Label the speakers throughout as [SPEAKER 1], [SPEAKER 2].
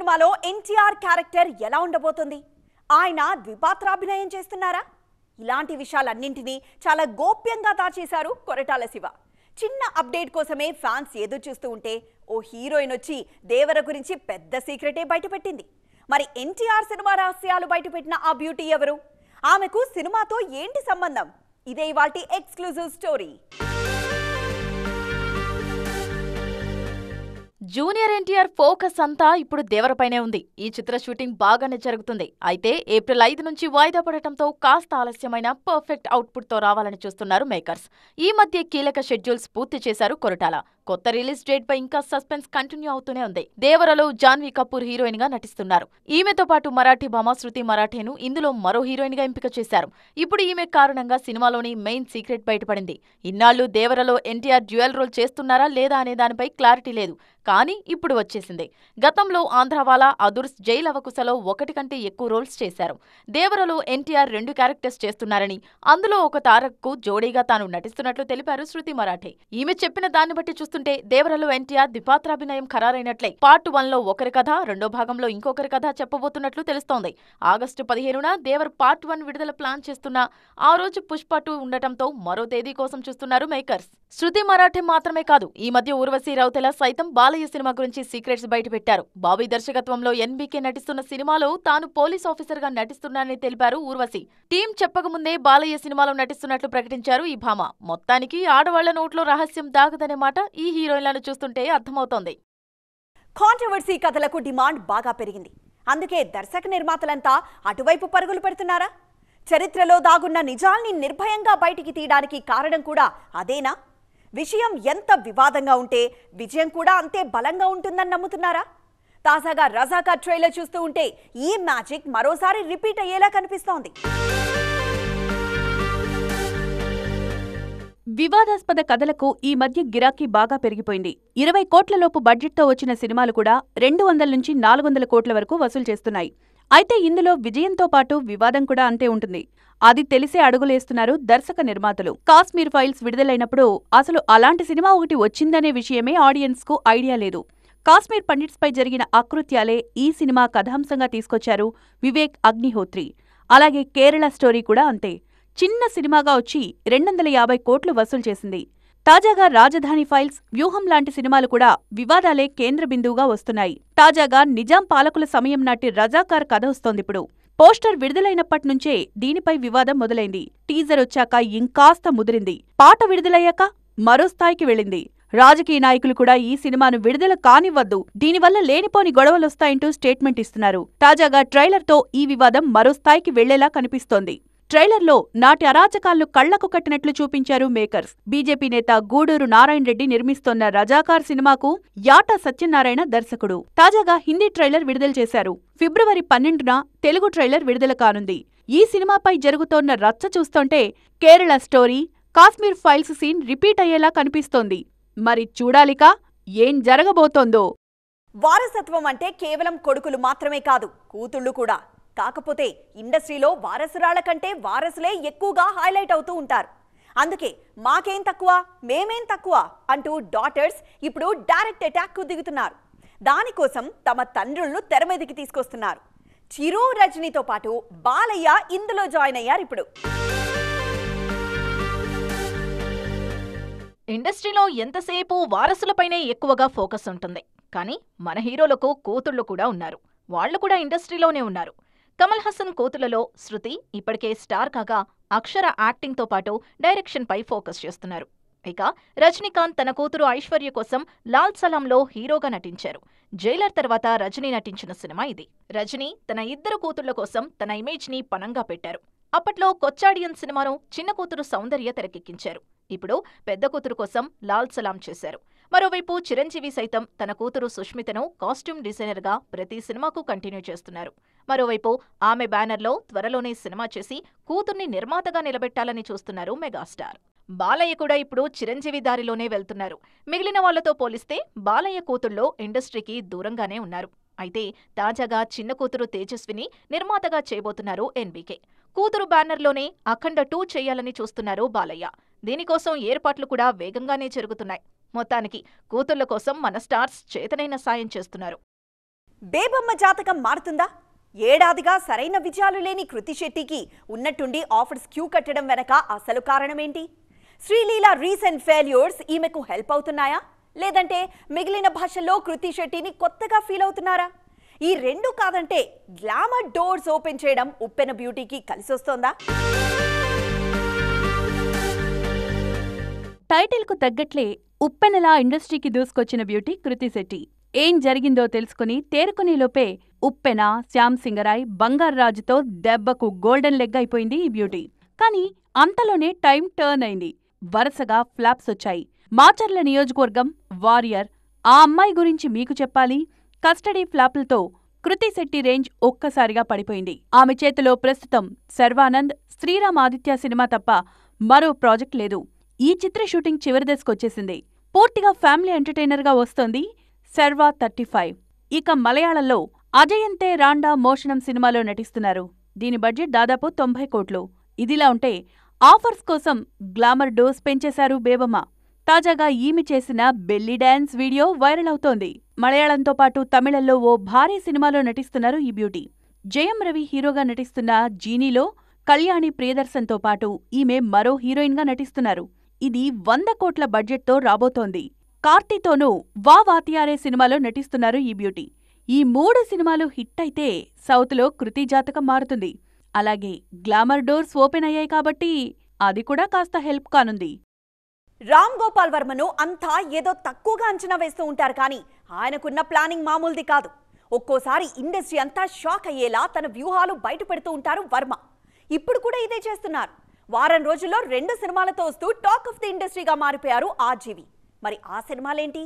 [SPEAKER 1] సినిమాలో ఎన్టీఆర్ క్యారెక్టర్ ఎలా ఉండబోతుంది? ఆయన ద్విపాత్రాభినయం చేస్తున్నారా? ఇలాంటి విషయాలన్నింటినీ చాలా గోప్యంగా దాచేశారు కొరటాల శివ. చిన్న అప్డేట్ కోసమే ఫ్యాన్స్ ఎదురు చూస్తూ ఉంటే ఓ హీరోయిన్ వచ్చి దేవర గురించి పెద్ద సీక్రెటే బయటపెట్టింది. మరి ఎన్టీఆర్ సినిమా రహస్యాలు బయటపెట్టిన ఆ బ్యూటీ ఎవరు? ఆమెకు సినిమాతో ఏంటి సంబంధం? ఇదే ఇవాల్టి exclusive story.
[SPEAKER 2] Junior NTR focus అంతా ఇప్పుడు దేవరపైనే ఉంది. ఈ చిత్ర షూటింగ్ బాగానే జరుగుతుంది. అయితే ఏప్రిల్ 5 నుంచి వాయిదా పడటంతో కాస్త ఆలస్యమైన పర్ఫెక్ట్ అవుట్పుట్ తో రావాలని చూస్తున్నారు మేకర్స్. ఈ మధ్య కీలక షెడ్యూల్స్ పూర్తి చేశారు కొరటాల. కొత్త రిలీజ్ డేట్ పై ఇంకా సస్పెన్స్ కంటిన్యూ అవుతూనే ఉంది. దేవరలో జాన్వీ కపూర్ హీరోయిన్ గా నటిస్తున్నారు. ఈమెతో పాటు మరాఠీ భామ శృతి మరాఠేను ఇందులో మరో హీరోయిన్ గా ఎంపిక చేశారు. ఇప్పుడు ఈమె కారణంగా సినిమాలోని మెయిన్ సీక్రెట్ బయటపడింది. ఇన్నాళ్లు దేవరలో ఎన్టీఆర్ డ్యూయల్ రోల్ చేస్తున్నారా లేదా అనే దానిపై క్లారిటీ లేదు. కానీ ఇప్పుడు వచ్చేసింది. గతంలో ఆంధ్రవాలా, అదుర్స్, జైల్ అవకుశలో ఒకటి కంటే ఎక్కువ రోల్స్ చేశారు. దేవరలో ఎన్టీఆర్ 2 క్యారెక్టర్స్ చేస్తున్నారని, అందులో ఒక తారక్కు జోడీగా తాను నటిస్తున్నట్లు తెలిపారు శృతి మరాఠే. ఈమె చెప్పిన దాన్ని బట్టి చూస్తుంటే దేవరలో ఎన్టీఆర్ ద్విపాత్రాభినయం ఖరారైనట్లే. పార్ట్ 1లో ఒకరి కథ, రెండో భాగంలో ఇంకొకరి కథ చెప్పబోతున్నట్లు తెలుస్తోంది. ఆగస్టు 15న దేవర్ పార్ట్ 1 విడుదల ప్లాన్ చేస్తున్నా ఆ రోజు పుష్ప 2 ఉండటంతో మరో తేదీ కోసం చూస్తున్నారు మేకర్స్. శృతి మరాఠే మాత్రమే కాదు, ఈ మధ్య ఊర్వశి రౌతెల సైతం బాలయ్య సినిమా గురించి సీక్రెట్స్ బయటపెట్టారు. బాబీ దర్శకత్వంలో ఎన్బీకే నటిస్తున్న సినిమాలో తాను పోలీస్ ఆఫీసర్ గా నటిస్తున్నానని తెలిపారు ఊర్వశి. టీం చెప్పకముందే బాలయ్య సినిమాలో నటిస్తున్నట్లు ప్రకటించారు ఈ భామ. మొత్తానికి ఆడవాళ్ల నోట్లో రహస్యం దాగదనే మాట ఈ హీరోయిన్లను చూస్తుంటే అర్థమవుతోంది.
[SPEAKER 1] కాంట్రవర్సీ కథలకు డిమాండ్ బాగా పెరిగింది. అందుకే దర్శక నిర్మాతలంతా అటువైపు పరుగులు పెడుతున్నారా? చరిత్రలో దాగున్న నిజాల్ని నిర్భయంగా బయటికి తీయడానికి కారణం కూడా అదేనా? విషయం ఎంత వివాదంగా ఉంటే విజయం కూడా అంతే బలంగా ఉంటుందని నమ్ముతున్నారా? తాజాగా రజాకార్ ట్రైలర్ చూస్తూ ఉంటే ఈ మ్యాజిక్ మరోసారి రిపీట్ అయ్యేలా కనిపిస్తోంది.
[SPEAKER 3] వివాదాస్పద కథలకు ఈ మధ్య గిరాకీ బాగా పెరిగిపోయింది. 20 కోట్లలోపు బడ్జెట్తో వచ్చిన సినిమాలు కూడా 200 నుంచి 400 కోట్ల వరకు వసూలు చేస్తున్నాయి. అయితే ఇందులో విజయంతో పాటు వివాదం కూడా అంతే ఉంటుంది. అది తెలిసే అడుగులేస్తున్నారు దర్శక నిర్మాతలు. కాశ్మీర్ ఫైల్స్ విడుదలైనప్పుడు అసలు అలాంటి సినిమా ఒకటి వచ్చిందనే విషయమే ఆడియన్స్ కు ఐడియా లేదు. కాశ్మీర్ పండిట్స్ పై జరిగిన అకృత్యాలే ఈ సినిమా కథాంశంగా తీసుకొచ్చారు వివేక్ అగ్నిహోత్రి. అలాగే కేరళ స్టోరీ కూడా అంతే. చిన్న సినిమాగా వచ్చి 250 కోట్లు వసూలు చేసింది. తాజాగా రాజధాని ఫైల్స్, వ్యూహం లాంటి సినిమాలు కూడా వివాదాలే కేంద్ర బిందువుగా వస్తున్నాయి. తాజాగా నిజాం పాలకుల సమయం నాటి రజాకార్ కథ వస్తోందిప్పుడు. పోస్టర్ విడుదలైనప్పట్నుంచే దీనిపై వివాదం మొదలైంది. టీజర్ వచ్చాక ఇంకాస్త ముదిరింది. పాట విడుదలయ్యాక మరో స్థాయికి వెళ్ళింది. రాజకీయ నాయకులు కూడా ఈ సినిమాను విడుదల కానివ్వద్దు, దీనివల్ల లేనిపోని గొడవలొస్తాయంటూ స్టేట్మెంట్ ఇస్తున్నారు. తాజాగా ట్రైలర్తో ఈ వివాదం మరో స్థాయికి వెళ్లేలా కనిపిస్తోంది. ట్రైలర్లో నాటి అరాచకాలను కళ్లకు కట్టినట్లు చూపించారు మేకర్స్. బీజేపీ నేత గూడూరు నారాయణ రెడ్డి నిర్మిస్తోన్న రజాకార్ సినిమాకు యాటా సత్యనారాయణ దర్శకుడు. తాజాగా హిందీ ట్రైలర్ విడుదల చేశారు. ఫిబ్రవరి 12న తెలుగు ట్రైలర్ విడుదల కానుంది. ఈ సినిమాపై జరుగుతోన్న రచ్చ చూస్తుంటే Kerala story, Kashmir files scene repeat అయ్యేలా కనిపిస్తోంది. మరి చూడాలికా ఏం జరగబోతోందో.
[SPEAKER 1] వారసత్వం అంటే కేవలం కొడుకులు మాత్రమే కాదు, కూతుళ్లు కూడా. కాకపోతే ఇండస్ట్రీలో వారసురాళ్ల కంటే వారసులే ఎక్కువగా హైలైట్ అవుతూ ఉంటారు. అందుకే మాకేం తక్కువ, మేమేం తక్కువ అంటూ డాటర్స్ ఇప్పుడు డైరెక్ట్ అటాక్ కు దిగుతున్నారు. దానికోసం తమ తండ్రులను తెర మీదకి తీసుకొస్తున్నారు. చిరు, రజనీతో పాటు బాలయ్య ఇందులో జాయిన్ అయ్యారు. ఇప్పుడు
[SPEAKER 2] ఇండస్ట్రీలో ఎంతసేపు వారసులపైనే ఎక్కువగా ఫోకస్ ఉంటుంది. కానీ మన హీరోలకు కూతుళ్లు కూడా ఉన్నారు. వాళ్లు కూడా ఇండస్ట్రీలోనే ఉన్నారు. కమల్ హాసన్ కూతుళ్లలో శృతి ఇప్పటికే స్టార్ కాగా అక్షర యాక్టింగ్తో పాటు డైరెక్షన్పై ఫోకస్ చేస్తున్నారు. ఇక రజనీకాంత్ తన కూతురు ఐశ్వర్య కోసం లాల్ సలాంలో హీరోగా నటించారు. జైలర్ తర్వాత రజనీ నటించిన సినిమా ఇది. రజనీ తన 2 కూతుళ్ల కోసం తన ఇమేజ్ ని పనంగా పెట్టారు. అప్పట్లో కొచ్చాడియన్ సినిమాను చిన్న కూతురు సౌందర్య తెరకెక్కించారు. ఇప్పుడు పెద్ద కూతురు కోసం లాల్ సలాం చేశారు. మరోవైపు చిరంజీవి సైతం తన కూతురు సుష్మితను కాస్ట్యూమ్ డిజైనర్గా ప్రతి సినిమాకు కంటిన్యూ చేస్తున్నారు. మరోవైపు ఆమె బ్యానర్లో త్వరలోనే సినిమా చేసి కూతుర్ని నిర్మాతగా నిలబెట్టాలని చూస్తున్నారు మెగాస్టార్. బాలయ్య కూడా ఇప్పుడు చిరంజీవి దారిలోనే వెళ్తున్నారు. మిగిలిన వాళ్లతో పోలిస్తే బాలయ్య కూతుళ్లో ఇండస్ట్రీకి దూరంగానే ఉన్నారు. అయితే తాజాగా చిన్న కూతురు తేజస్విని నిర్మాతగా చేయబోతున్నారు ఎన్బీకే. కూతురు బ్యానర్లోనే అఖండ 2 చేయాలని చూస్తున్నారు బాలయ్య. దీనికోసం ఏర్పాట్లు కూడా వేగంగానే జరుగుతున్నాయి. మొత్తానికి కూతుళ్ల కోసం మన స్టార్స్ చేతనైన సాయం చేస్తున్నారు.
[SPEAKER 1] బేబమ్మ జాతకం మారుతుందా? ఏడాదిగా సరైన విజయాలు లేని కృతి శెట్టికి ఉన్నట్టుండి ఆఫర్స్ క్యూ కట్టడం వెనక అసలు కారణమేంటి? శ్రీలీల రీసెంట్ ఫెయిల్యూర్స్ ఈమెకు హెల్ప్ అవుతున్నాయా, లేదంటే మిగిలిన భాషల్లో కృతి శెట్టిని కొత్తగా ఫీల్ అవుతున్నారా? ఈ రెండు కాదంటే గ్లామర్ డోర్స్ ఓపెన్ చేయడం ఉప్పెన బ్యూటీకి కలిసొస్తోందా?
[SPEAKER 3] టైటిల్కు తగ్గట్లే ఉప్పెనలా ఇండస్ట్రీకి దూసుకొచ్చిన బ్యూటీ కృతి శెట్టి. ఏం జరిగిందో తెలుసుకుని తేరుకునేలోపే ఉప్పెన, శ్యామ్ సింగరాయ్, బంగార్రాజుతో దెబ్బకు గోల్డెన్ లెగ్ అయిపోయింది ఈ బ్యూటీ. కానీ అంతలోనే టైం టర్న్ అయింది. వరుసగా ఫ్లాప్స్ వచ్చాయి. మాచర్ల నియోజకవర్గం, వారియర్, ఆ అమ్మాయి గురించి మీకు చెప్పాలి, కస్టడీ ఫ్లాపులతో కృతి శెట్టి రేంజ్ ఒక్కసారిగా పడిపోయింది. ఆమె చేతిలో ప్రస్తుతం శర్వానంద్, శ్రీరామ్ ఆదిత్య సినిమా తప్ప మరో ప్రాజెక్ట్ లేదు. ఈ చిత్ర షూటింగ్ చివరి దశకొచ్చేసింది. పూర్తిగా ఫ్యామిలీ ఎంటర్టైనర్గా వస్తోంది శర్వా 35. ఇక మలయాళంలో అజయంతే రాండా మోషణం సినిమాలో నటిస్తున్నారు. దీని బడ్జెట్ దాదాపు 90 కోట్లు. ఇదిలా ఉంటే ఆఫర్స్ కోసం గ్లామర్ డోస్ పెంచేశారు బేబమ్మ. తాజాగా ఈమె చేసిన బెల్లీ డాన్స్ వీడియో వైరల్ అవుతోంది. మలయాళంతో పాటు తమిళంలో ఓ భారీ సినిమాలో నటిస్తున్నారు ఈ బ్యూటీ. జయం రవి హీరోగా నటిస్తున్న జీనీలో కళ్యాణి ప్రియదర్శన్తో పాటు ఈమె మరో హీరోయిన్గా నటిస్తున్నారు. ఇది 100 కోట్ల బడ్జెట్తో రాబోతోంది. కార్తీతోనూ వా వాతియారే సినిమాలో నటిస్తున్నారు ఈ బ్యూటీ. ఈ 3 సినిమాలు హిట్ అయితే సౌత్లో కృతి జాతకం మారుతుంది. అలాగే గ్లామర్ డోర్స్ ఓపెన్ అయ్యాయి కాబట్టి అది కూడా కాస్త హెల్ప్ కానుంది.
[SPEAKER 1] రామ్ గోపాల్ వర్మను అంతా ఏదో తక్కువగా అంచనా వేస్తూ ఉంటారు, కానీ ఆయనకున్న ప్లానింగ్ మామూలుది కాదు. ఒక్కోసారి ఇండస్ట్రీ అంతా షాక్ అయ్యేలా తన వ్యూహాలు బయటపెడుతూ ఉంటారు వర్మ. ఇప్పుడు కూడా ఇదే చేస్తున్నారు. వారం రోజుల్లో 2 సినిమాలతో వస్తూ టాక్ ఆఫ్ ది ఇండస్ట్రీగా మారిపోయారు ఆర్జీవి. మరి ఆ సినిమాలేంటి?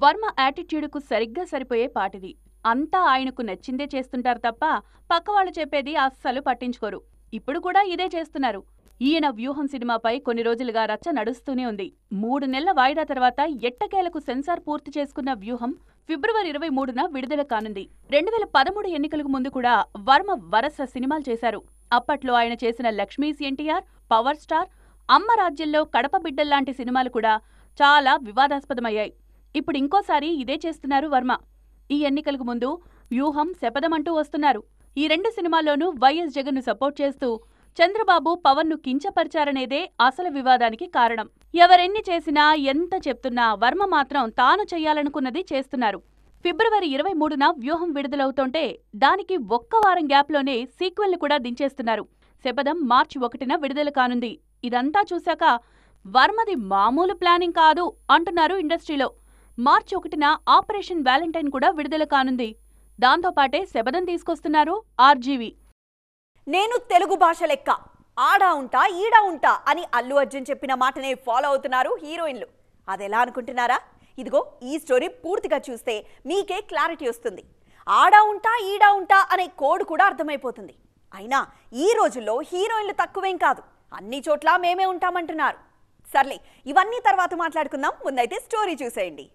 [SPEAKER 3] వర్మ యాటిట్యూడ్కు సరిగ్గా సరిపోయే పాటిది. అంతా ఆయనకు నచ్చిందే చేస్తుంటారు తప్ప పక్కవాళ్లు చెప్పేది అస్సలు పట్టించుకోరు. ఇప్పుడు కూడా ఇదే చేస్తున్నారు. ఈయన వ్యూహం సినిమాపై కొన్ని రోజులుగా రచ్చ నడుస్తూనే ఉంది. 3 నెలల వాయిదా తర్వాత ఎట్టకేలకు సెన్సార్ పూర్తి చేసుకున్న వ్యూహం ఫిబ్రవరి 23న విడుదల కానుంది. 2013 ఎన్నికలకు ముందు కూడా వర్మ వరుస సినిమాలు చేశారు. అప్పట్లో ఆయన చేసిన లక్ష్మీస్ ఎన్టీఆర్, పవర్ స్టార్, అమ్మ రాజ్యంలో కడప బిడ్డల్లాంటి సినిమాలు కూడా చాలా వివాదాస్పదమయ్యాయి. ఇప్పుడు ఇంకోసారి ఇదే చేస్తున్నారు వర్మ. ఈ ఎన్నికలకు ముందు వ్యూహం, శపథమంటూ వస్తున్నారు. ఈ 2 సినిమాల్లోనూ వైఎస్ జగన్ను సపోర్ట్ చేస్తూ చంద్రబాబు, పవన్ను కించపరిచారనేదే అసలు వివాదానికి కారణం. ఎవరెన్ని చేసినా, ఎంత చెప్తున్నా వర్మ మాత్రం తాను చెయ్యాలనుకున్నది చేస్తున్నారు. ఫిబ్రవరి 23న వ్యూహం విడుదలవుతోంటే దానికి 1 వారం గ్యాప్లోనే సీక్వెల్ని కూడా దించేస్తున్నారు. శపథం మార్చి 1న విడుదల కానుంది. ఇదంతా చూశాక వర్మది మామూలు ప్లానింగ్ కాదు అంటున్నారు ఇండస్ట్రీలో. మార్చి 1న ఆపరేషన్ వ్యాలంటైన్ కూడా విడుదల కానుంది. దాంతోపాటే శపథం తీసుకొస్తున్నారు ఆర్జీవి.
[SPEAKER 1] నేను తెలుగు భాష లెక్క ఆడా ఉంటా, ఈడా ఉంటా అని అల్లు అర్జున్ చెప్పిన మాటనే ఫాలో అవుతున్నారు హీరోయిన్లు. అదెలా అనుకుంటున్నారా? ఇదిగో ఈ స్టోరీ పూర్తిగా చూస్తే మీకే క్లారిటీ వస్తుంది. ఆడా ఉంటా, ఈడా ఉంటా అనే కోడ్ కూడా అర్థమైపోతుంది. అయినా ఈ రోజుల్లో హీరోయిన్లు తక్కువేం కాదు, అన్ని చోట్ల మేమే ఉంటామంటున్నారు. సర్లే, ఇవన్నీ తర్వాత మాట్లాడుకుందాం. ముందైతే స్టోరీ చూసేయండి.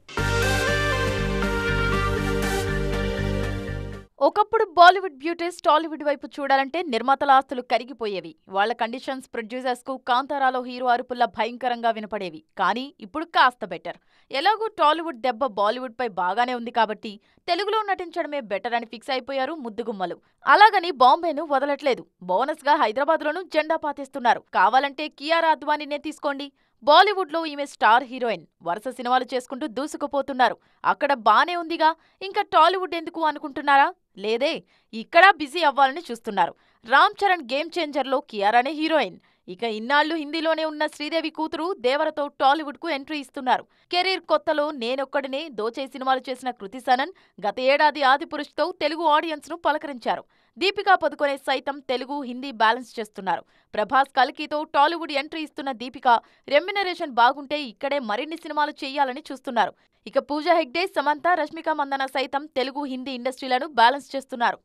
[SPEAKER 2] ఒకప్పుడు బాలీవుడ్ బ్యూటీస్ టాలీవుడ్ వైపు చూడాలంటే నిర్మాతల ఆస్తులు కరిగిపోయేవి. వాళ్ల కండిషన్స్ ప్రొడ్యూసర్స్ కు కాంతారాలో హీరో అరుపుల్లా భయంకరంగా వినపడేవి. కానీ ఇప్పుడు కాస్త బెటర్. ఎలాగూ టాలీవుడ్ దెబ్బ బాలీవుడ్ పై బాగానే ఉంది కాబట్టి తెలుగులో నటించడమే బెటర్ అని ఫిక్స్ అయిపోయారు ముద్దుగుమ్మలు. అలాగని బాంబేను వదలట్లేదు. బోనస్ గా హైదరాబాద్ లోనూ జెండా పాతేస్తున్నారు. కావాలంటే కియారా అద్వానీనే తీసుకోండి. బాలీవుడ్ లో ఈమె స్టార్ హీరోయిన్. వరుస సినిమాలు చేసుకుంటూ దూసుకుపోతున్నారు. అక్కడ బానే ఉందిగా, ఇంకా టాలీవుడ్ ఎందుకు అనుకుంటున్నారా? లేదే, ఇక్కడా బిజీ అవ్వాలని చూస్తున్నారు. రామ్ చరణ్ గేమ్ చేంజర్లో కియారానే హీరోయిన్. ఇక ఇన్నాళ్లు హిందీలోనే ఉన్న శ్రీదేవి కూతురు దేవరతో టాలీవుడ్ కు ఎంట్రీ ఇస్తున్నారు. కెరీర్ కొత్తలో నేనొక్కడినే దోచే సినిమాలు చేసిన కృతి సనన్ గత ఏడాది ఆదిపురుష్ తో తెలుగు ఆడియన్స్ ను పలకరించారు. దీపికా పదుకొనే సైతం తెలుగు, హిందీ బ్యాలెన్స్ చేస్తున్నారు. ప్రభాస్ కల్కితో టాలీవుడ్ ఎంట్రీ ఇస్తున్న దీపిక రెమ్యునరేషన్ బాగుంటే ఇక్కడే మరిన్ని సినిమాలు చేయాలని చూస్తున్నారు. ఇక పూజా హెగ్డే, సమంత, రష్మిక మందన సైతం తెలుగు, హిందీ ఇండస్ట్రీలను బ్యాలెన్స్ చేస్తున్నారు.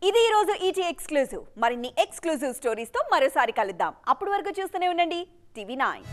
[SPEAKER 1] ఇది ఈ రోజు ఈటీ ఎక్స్క్లూజివ్. మరిన్ని ఎక్స్క్లూజివ్ స్టోరీస్ తో మరోసారి కలుద్దాం. అప్పటి వరకు చూస్తూనే ఉండండి TV9.